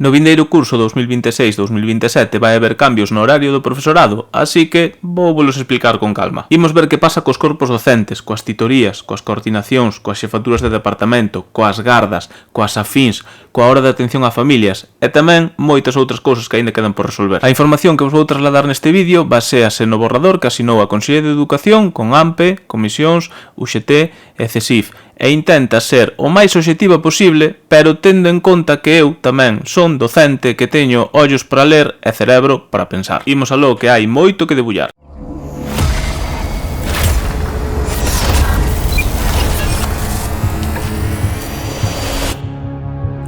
No vindeiro curso 2026-2027 vai haber cambios no horario do profesorado, así que vou volos explicar con calma. Imos ver que pasa cos corpos docentes, coas titorías, coas coordinacións, coas xefaturas de departamento, coas gardas, coas afíns, coa hora de atención a familias e tamén moitas outras cousas que aínda quedan por resolver. A información que vos vou trasladar neste vídeo baséase no borrador que asinou a Consellería de Educación con AMPE, Comisións, UGT e CESIF, e intenta ser o máis obxectiva posible, pero tendo en conta que eu tamén son docente que teño ollos para ler e cerebro para pensar. Imos aló que hai moito que debullar.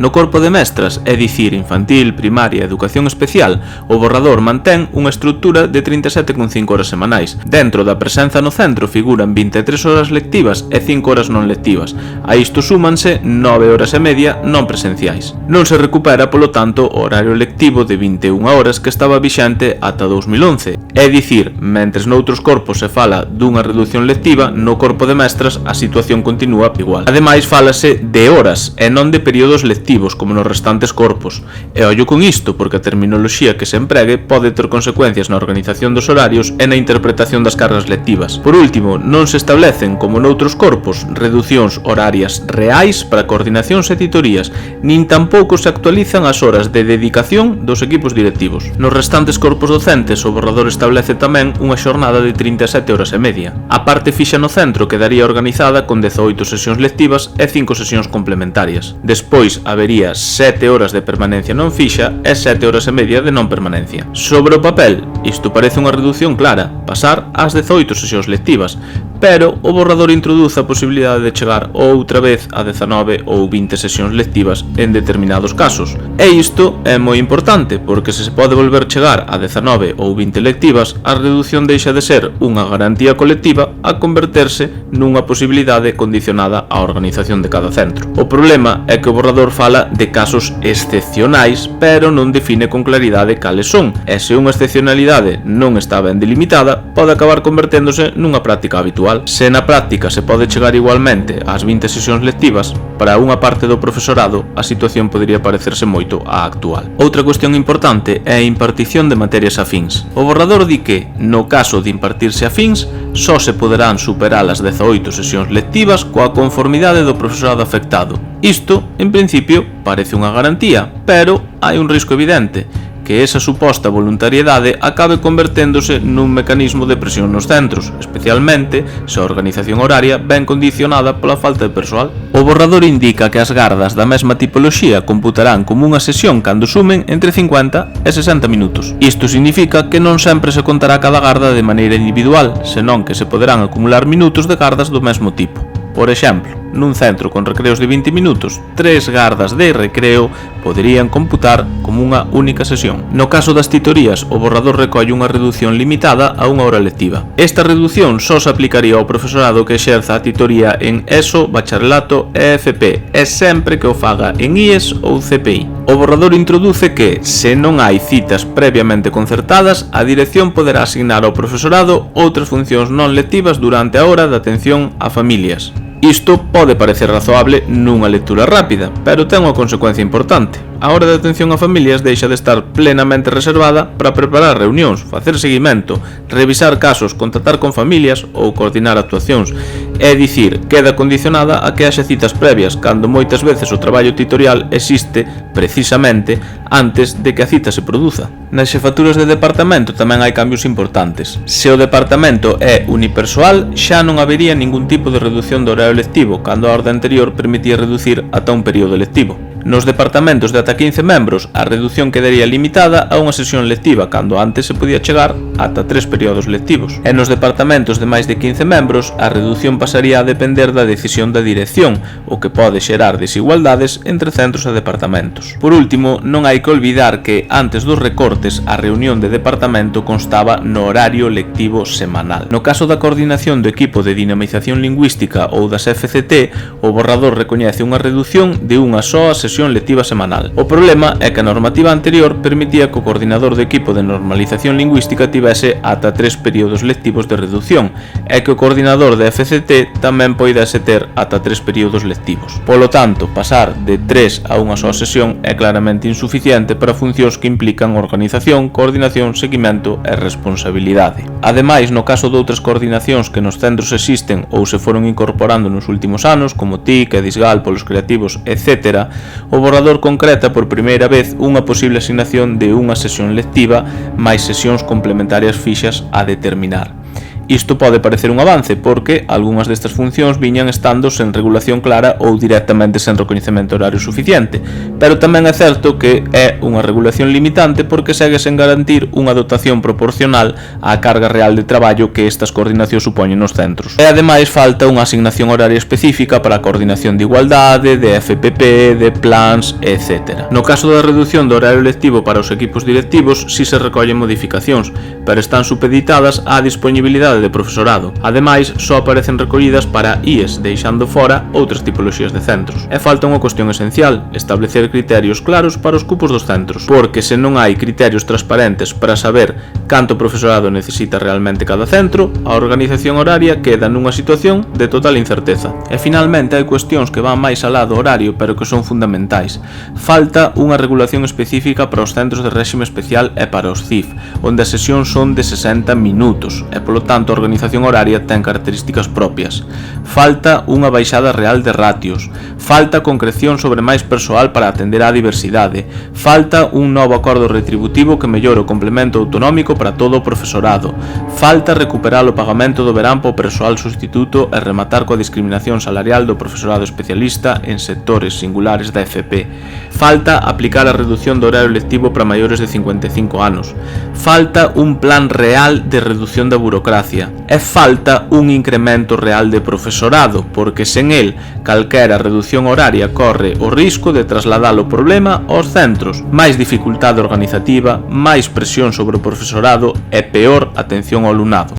No corpo de mestras, é dicir, infantil, primaria e educación especial, o borrador mantén unha estrutura de 37,5 horas semanais. Dentro da presenza no centro figuran 23 horas lectivas e 5 horas non lectivas. A isto súmanse 9 horas e media non presenciais. Non se recupera, polo tanto, o horario lectivo de 21 horas que estaba vixente ata 2011. É dicir, mentres noutros corpos se fala dunha reducción lectiva, no corpo de mestras a situación continúa igual. Ademais, fálase de horas e non de períodos lectivos, como nos restantes corpos. E ollo con isto, porque a terminoloxía que se empregue pode ter consecuencias na organización dos horarios e na interpretación das cargas lectivas. Por último, non se establecen, como noutros corpos, reducións horarias reais para coordinacións e titorías, nin tampouco se actualizan as horas de dedicación dos equipos directivos. Nos restantes corpos docentes, o borrador establece tamén unha xornada de 37 horas e media. A parte fixa no centro quedaría organizada con 18 sesións lectivas e 5 sesións complementarias. Despois, habería 7 horas de permanencia non fixa e 7 horas e media de non permanencia. Sobre o papel, isto parece unha reducción clara, pasar ás 18 sesións lectivas, pero o borrador introduce a posibilidade de chegar outra vez a 19 ou 20 sesións lectivas en determinados casos. E isto é moi importante, porque se pode volver chegar a 19 ou 20 lectivas, a reducción deixa de ser unha garantía colectiva a converterse nunha posibilidade condicionada á organización de cada centro. O problema é que o borrador fala de casos excepcionais, pero non define con claridade cales son, e se unha excepcionalidade non está ben delimitada, pode acabar converténdose nunha práctica habitual. Se na práctica se pode chegar igualmente ás 20 sesións lectivas, para unha parte do profesorado a situación podería parecerse moito á actual. Outra cuestión importante é a impartición de materias afíns. O borrador di que, no caso de impartirse afíns, só se poderán superar as 18 sesións lectivas coa conformidade do profesorado afectado. Isto, en principio, parece unha garantía, pero hai un risco evidente, que esa suposta voluntariedade acabe converténdose nun mecanismo de presión nos centros, especialmente se a organización horaria ven condicionada pola falta de persoal. O borrador indica que as gardas da mesma tipoloxía computarán como unha sesión cando sumen entre 50 e 60 minutos. Isto significa que non sempre se contará cada garda de maneira individual, senón que se poderán acumular minutos de gardas do mesmo tipo. Por exemplo, nun centro con recreos de 20 minutos, 3 gardas de recreo poderían computar como unha única sesión. No caso das titorías, o borrador recolle unha redución limitada a unha hora lectiva. Esta redución só se aplicaría ao profesorado que exerza a titoría en ESO, Bacharelato e FP, e sempre que o faga en IES ou CPI. O borrador introduce que, se non hai citas previamente concertadas, a dirección poderá asignar ao profesorado outras funcións non lectivas durante a hora de atención a familias. Isto pode parecer razoable nunha lectura rápida, pero ten unha consecuencia importante. A hora de atención a familias deixa de estar plenamente reservada para preparar reunións, facer seguimento, revisar casos, contactar con familias ou coordinar actuacións. É dicir, queda condicionada a que haxa citas previas, cando moitas veces o traballo titorial existe precisamente antes de que a cita se produza. Nas xefaturas de departamento tamén hai cambios importantes. Se o departamento é unipersoal, xa non habería ningún tipo de reducción do horario lectivo, cando a orde anterior permitía reducir ata un período lectivo. Nos departamentos de ata 15 membros, a redución quedaría limitada a unha sesión lectiva, cando antes se podía chegar ata 3 períodos lectivos. E nos departamentos de máis de 15 membros, a redución pasaría a depender da decisión da dirección, o que pode xerar desigualdades entre centros e departamentos. Por último, non hai que olvidar que, antes dos recortes, a reunión de departamento constaba no horario lectivo semanal. No caso da coordinación do equipo de dinamización lingüística ou das FCT, o borrador recoñece unha redución de unha soa sesión sesión lectiva semanal. O problema é que a normativa anterior permitía que o coordinador do equipo de normalización lingüística tivese ata 3 períodos lectivos de reducción e que o coordinador de FCT tamén poidese ter ata 3 períodos lectivos. Polo tanto, pasar de 3 a unha soa sesión é claramente insuficiente para funcións que implican organización, coordinación, seguimento e responsabilidade. Ademais, no caso de outras coordinacións que nos centros existen ou se foron incorporando nos últimos anos, como TIC, Edisgal, Polos Creativos, etc., o borrador concreta por primeira vez unha posible asignación de unha sesión lectiva máis sesións complementarias fixas a determinar. Isto pode parecer un avance porque algunhas destas funcións viñan estando sen regulación clara ou directamente sen recoñecemento horario suficiente, pero tamén é certo que é unha regulación limitante porque segue sen garantir unha dotación proporcional á carga real de traballo que estas coordinacións supoñen nos centros. E ademais falta unha asignación horaria específica para a coordinación de igualdade, de FPP, de plans, etc. No caso da reducción do horario lectivo para os equipos directivos, si se recollen modificacións, pero están supeditadas á disponibilidade de profesorado. Ademais, só aparecen recollidas para IES, deixando fora outras tipoloxías de centros. E falta unha cuestión esencial, establecer criterios claros para os cupos dos centros, porque se non hai criterios transparentes para saber canto profesorado necesita realmente cada centro, a organización horaria queda nunha situación de total incerteza. E finalmente hai cuestións que van máis alá do horario, pero que son fundamentais. Falta unha regulación específica para os centros de réxime especial e para os CIF, onde as sesións son de 60 minutos, e polo tanto a organización horaria ten características propias. Falta unha baixada real de ratios, falta concreción sobre máis persoal para atender á diversidade, falta un novo acordo retributivo que mellore o complemento autonómico para todo o profesorado, falta recuperar o pagamento do verán para o persoal sustituto e rematar coa discriminación salarial do profesorado especialista en sectores singulares da FP, falta aplicar a reducción do horario lectivo para maiores de 55 anos, falta un plan real de reducción da burocracia, e falta un incremento real de profesorado, porque sen el, calquera reducción horaria corre o risco de trasladar o problema aos centros, máis dificultade organizativa, máis presión sobre o profesorado e peor atención ao alumnado.